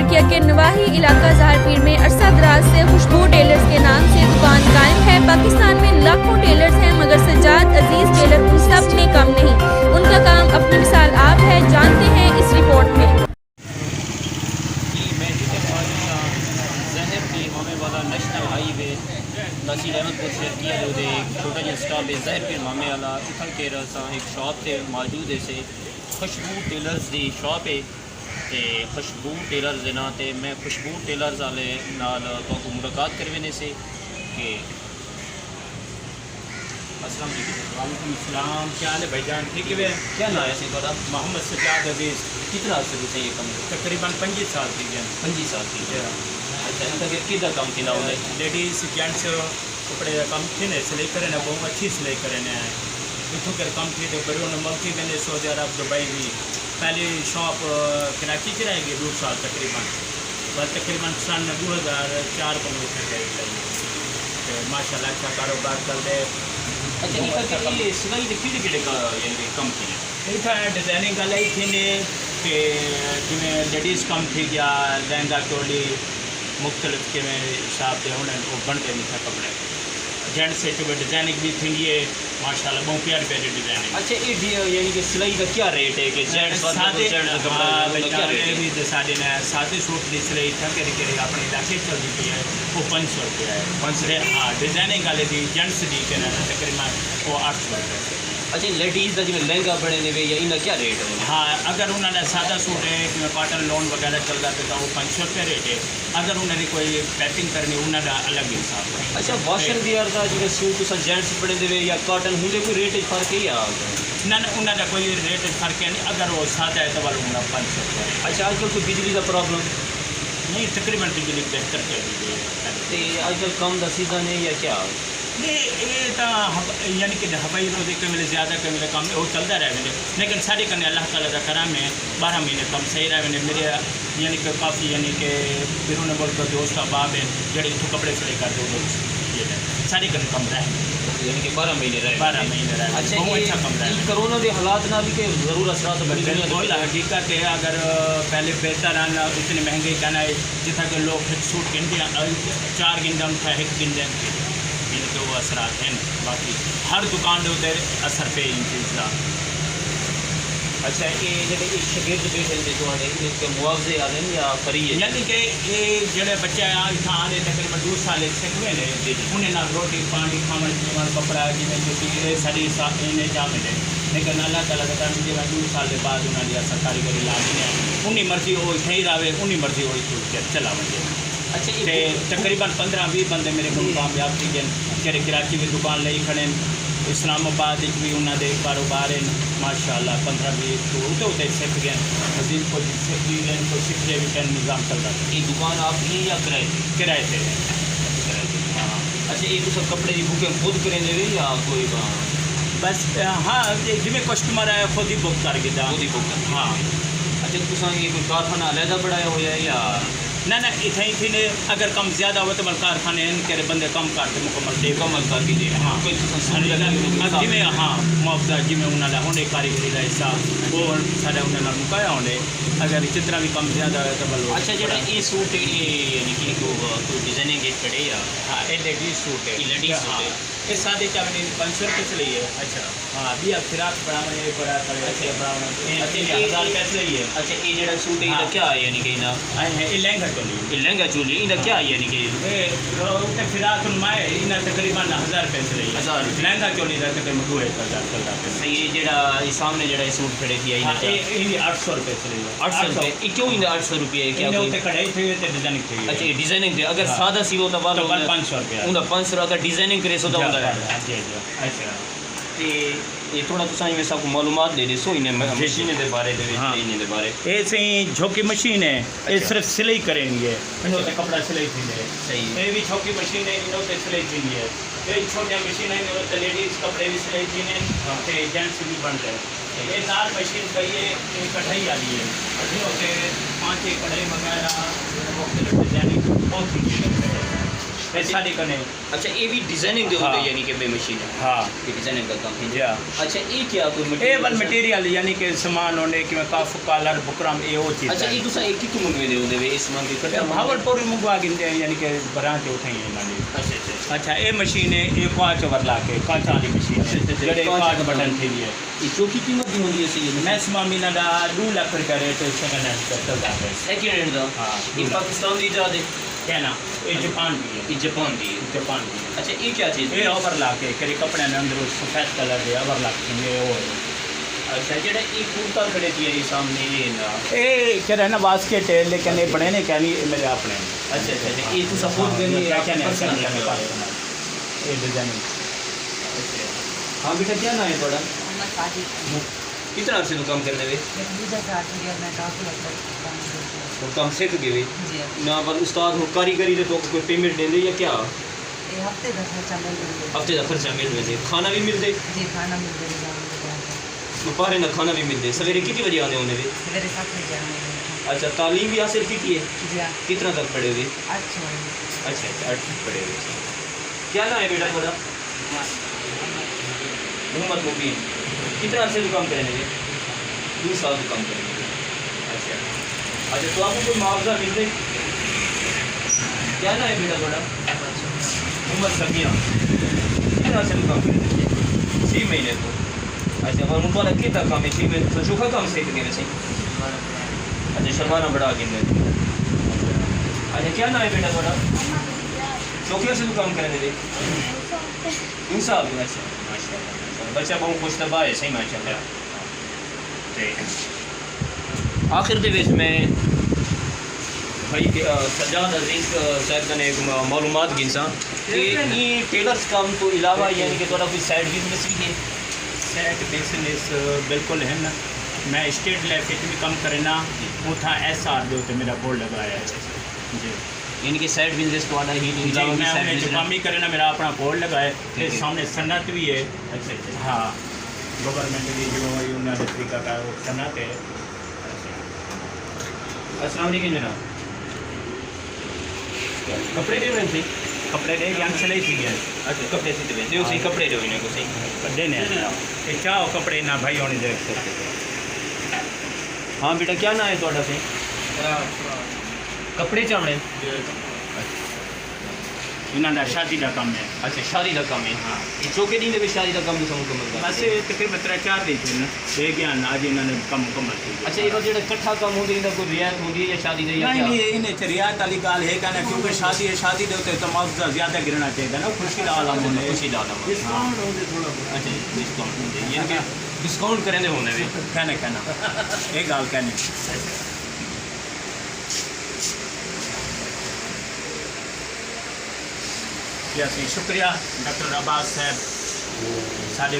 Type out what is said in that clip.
Malkiya के नवाही इलाका ज़ाहरपीर में अरसा दराज से खुशबू टेलर्स के नाम से दुकान कायम है। पाकिस्तान में लाखों टेलर्स हैं मगर सज्जाद अजीज टेलर उन सब में कम नहीं। उनका काम अपनी मिसाल आप है, जानते हैं इस रिपोर्ट में। नेशनल हाईवे नासिर अहमदपुर से किया जो एक छोटा जहा स्टॉप है ज़ाहिरपीर मामे वाला उठल के रसा एक शॉप से मौजूद है से खुशबू टेलर्स की शॉप है ते खुशबू टेलर्स के नाम से मैं खुशबू टेलर्स वाले नाल तो मुलाकात करवाने से कि अस्सलाम वालेकुम। सलाम, क्या हाल है भाईजान? ठीक है। क्या नाम है से थोड़ा? मोहम्मद सज्जाद अजीज। कितना अर्से से ये कम तकरीबन 25 साल थी गए। 25 साल थी। अच्छा इनका किधर काम किया उन्हें? लेडीज जेंट्स कपड़े का काम थे ने सिलाई करे ना बहुत अच्छी सिलाई करे ने इतों कर काम थे तो बड़े उन्हें मल्टी मैंने सऊदी अरब दुबई भी पहले शॉप कराची च रहेगी 2 साल तकरीबन बस तकरीबन सन 2004 को मुझे माशाल्लाह अच्छा कारोबार चलते। अच्छा ये सिलाई के किड़े का यानी कम किया इतना डिजाइनिंग वाले ही थे ने कि जिमें लेडीज़ कम थी गया लहंगा चोली मुख्तलिफ के में हिसाब से उन्हें वो बनते नहीं था कपड़े जेंट्स से जो डिजाइनिंग भी थी ये माशाल्लाह बहुत प्यारी प्यारी डिजाइनिंग। अच्छा ये यानी कि सिलाई का क्या रेट है कि जेंट्स सादे साढ़े सादे सूट की सिलाई था कि अपने इलाके चलती पी है वो 500 रुपया है 500। हाँ डिजाइनिंग वाले की जेंट्स की तकरीबन वो 800 रुपये। अच्छा लेडीज़ का जिम्मे लहंगा बने ने या इनका क्या रेट है? हाँ अगर उन्होंने सादा सूट है कि कॉटन लॉन वगैरह चलता तो वो 500 रुपये रेट है। अगर उन्होंने कोई पैकिंग करनी उन्होंने अलग हिसाब है। अच्छा वॉशन वियर का जिम्मे सूट तुम जेंट्स बने दे या कॉटन होंगे कोई रेट फर्क ही आ ना उन्होंने कोई रेट फर्क है नहीं। अगर वो सादा है तो वाला उन्होंने 500 रुपये। अच्छा आजकल कोई बिजली का प्रॉब्लम नहीं तकरीबन बिजली बेहतर कर दी आजकल कम का सीजन है या क्या? ये तो यानी कि हवाई रोजे के मेरे ज़्यादा के मेरे कम वो चलता रहे मेरे लेकिन सारे करने अल्लाह ताला का करम है 12 महीने कम सही रहे मैंने मेरे यानी कि काफ़ी यानी कि बिरून मुल्क दोस्त अहबाब हैं जड़े इतों कपड़े सिलाई करते वो ये सारे करने कम रहे यानी कि 12 महीने रहे 12 महीने रहे। अच्छा बहुत अच्छा कम रहे कोरोना के हालात ना भी के ज़रूर असरात बिल्कुल हकीकत है। अगर पहले बेहतर आना इतने महंगे कहना है जितना कि लोग सूट गिनते 4 गिनते उनका 1 गिनते तो वो असरात हैं बाकी हर दुकान के उधर असर पे इन चीज़ का। अच्छा ये जो शगिर्द बैठे जो इसके मुआवजे आ रहे या फ्री है यानी कि ये जो बच्चे इतना आने तकरीबन 2 साल सिखवे ने उन्हें ना रोटी पानी खावन पीवन कपड़ा जिम्मे सारी इन्हें जा मिले लेकिन अल्लाह ताला का जो 2 साल के बाद उन्होंने सरकारी गरी ला दी उन्नी मर्जी वो इतना ही रहे उन्नी मर्जी वो चला वजे। अच्छा तकरीबन 15-20 बंदे मेरे को कामयाब थी गए जेरे कराची में दुकान लाई खड़े इस्लामाबाद भी उन्होंने कारोबार है माशाल्लाह 15-20 तो उतने सीख गए मजीद को सीख भी गए तो सीख रहे भी निज़ाम चल रहा है। ये दुकान आपकी या किराए थे? हाँ। अच्छा ये तो सब कपड़े की बुकें खुद करेंगे या कोई बस हाँ जिम्मे कस्टमर है खुद ही बुक करके खुद ही बुक हाँ। अच्छा तुम ये कोई कारखाना अलहदा बनाया हुआ है या ना इतना ही थी ने अगर कम ज़्यादा हो तो मैं कारखाने के बंदे कम करते मुकम्मल कर दीजिए। हाँ जिमें हाँ मुआवजा जिमें उन्होंने होने कारीगरी का हिस्सा वो साढ़े उन्होंने मुकाया होने अगर जितना भी कम ज़्यादा हो तो बोलो। अच्छा जो ये सूट है ये यानी कि कोई डिजाइनिंग खड़े या हाँ ये लेडीज सूट है लेडीज सूट है ये शादी का 500 रुपये से लिए। अच्छा हाँ अभी अब फिराक बनाने बड़ा अच्छा 1000 रुपये से लिए। अच्छा ये जो सूट है ये क्या है यानी कि ना ये लहंगा लहंगा चोली इनका क्या है यानी कि फिराक माए इन्हें तकरीबन 1000 रुपये से लिए 1000 लहंगा चोली का तकरीबन 2000 चलता है। ये जरा सामने जरा सूट खड़े थी 800 रुपये से लिए 800 रुपये क्यों इन 800 रुपये क्या कढ़ाई थी डिजाइनिंग थी। अच्छा ये डिजाइनिंग थे अगर सादा सी हो तो 500 रुपये उनका 500 अगर डिजाइनिंग करे सो तो अच्छा ये थोड़ा तुम में सबको मालूमात दे दे सो इन्हें मशीन के बारे इन्हें बारे ये सही झोंकी मशीन है ये सिर्फ सिलाई करेंगे इन्होंने कपड़ा सिलाई थी सही ये भी झोंकी मशीन है इन्होंने सिलाई थी है ये छोटे मशीन है इन्होंने लेडीज कपड़े भी सिलाई थी ने जेंट्स भी बन गए ये लाल मशीन का ये कढ़ाई वाली है इन्होंने 5 कढ़ाई वगैरह डिजाइनिंग बहुत ये साड़ी कने अच्छा ये भी डिजाइनिंग दे हाँ। होते यानी कि बे मशीन है हाँ ये डिजाइनिंग का काम है जी हाँ। अच्छा ये क्या कोई ये मटेरियल वाल मटेरियल यानी कि सामान होने कि मैं काफ कलर बुकरम ये वो चीज़ अच्छा ये दूसरा एक ही मंगवे दे होते इस सामान की कटा भावलपुर मंगवा गिनते यानी कि बरात उठाई है मानी अच्छा अच्छा अच्छा ये मशीन है ये कांच ओवर ला के कांच वाली मशीन है जड़े कांच बटन थी है ये चौकी कीमत भी होती है सही मैं समामी ना 2 लाख रुपया रेट सेकंड हैंड का चलता है सेकंड हैंड का हाँ ये पाकिस्तान दी इजाज़त है क्या ना ये जापान की है ये जापान की है जापान की है अच्छा ये क्या चीज़ ये है ओवर ला के करी कपड़े ने अंदर सफेद कलर दे ओवर ला के ये वो है अच्छा जेड़ा ये कुर्ता खड़े थी ये सामने ये ना ये क्या है ना बास्केट है लेकिन ये बने ने क्या नहीं मेरे अपने अच्छा अच्छा ये तो सपोर्ट करनी है क्या नहीं पर्सनल करने करने पास वाले ये डिजाइन हाँ बेटा क्या नाम है थोड़ा कितना अर्से तो काम करने वे तो काम सीख गए ना पर उस्ताद हो कारीगरी दे तो कोई पेमेंट देंगे या क्या हफ्ते का खर्चा मिल रहे खाना भी मिलते दोपहर ना खाना भी मिलते सवेरे कितनी बजे आने होने वे अच्छा तालीम भी हासिल की है कितना तक पढ़े हुए अच्छा अच्छा 8 तक पढ़े हुए क्या नाम है बेटा थोड़ा मोहम्मद मुबीन कितना अर्से तो काम करेंगे 2 साल तो काम करेंगे अच्छा अच्छा तो आपको कोई मुआवजा मिल रही क्या नाम है बेटा थोड़ा मोहम्मद समिया कितना अर्से तो काम करेंगे 6 महीने तो अच्छा और मुबारक कितना काम है 6 महीने तो चोखा काम सीख गए वैसे अच्छा शर्माना बड़ा गिन अच्छा क्या नाम है बेटा थोड़ा चौकिया से तो काम करेंगे वे इंसाफ अच्छा माशाल्लाह बच्चा बहुत खुश तबा है सही माशाल्लाह आखिर दे विच मैं भाई सज्जाद अजीज साहब ने एक मालूमात गिनसा कि ये टेलर्स काम तो इलावा यानी कि थोड़ा कोई साइड बिजनेस भी है सेट बिजनेस बिल्कुल है ना मैं स्टेट लेवल पे भी काम करना उठा SR दे उत्ते मेरा बोर्ड लगाया है जी यानी कि साइड बिजनेस तो आना ही नहीं जी इलावा भी मैं साइड उन्हें बिजनेस काम ही करना मेरा अपना बोर्ड लगाया है सामने सन्नत भी है अच्छा अच्छा हाँ गवर्नमेंट की जो यूनियन तरीका का वो सन्नत है अस्सलाम वालेकुम जनाब कपड़े दे रहे थे कपड़े दे यहाँ सिलाई थी गया अच्छा कपड़े सीते हुए थे उसी कपड़े दे इन्हें को सही देने ये चाहो कपड़े ना भाई होने दे हाँ बेटा क्या नाम है थोड़ा से कपड़े चावड़े इन्होंने शादी का काम है अच्छा शादी का काम है हाँ ये चौके दिन भी शादी का काम तो मुकम्मल कर बस तकरीबन 3-4 दिन थे ना एक ज्ञान आज इन्होंने कम मुकम्मल की अच्छा ये जो कट्ठा काम होंगे इनका कोई रियायत होंगी है या शादी दे या नहीं क्या नहीं इन्हें रियायत वाली गाल है कहना क्योंकि शादी है शादी दे तो मुआवजा ज़्यादा गिरना चाहिए ना खुशी का आलम होने खुशी का आलम अच्छा डिस्काउंट होंगे यानी कि डिस्काउंट करेंगे होने भी कहना एक गाल कहने शुक्रिया डॉक्टर अब्बास साहब साढ़े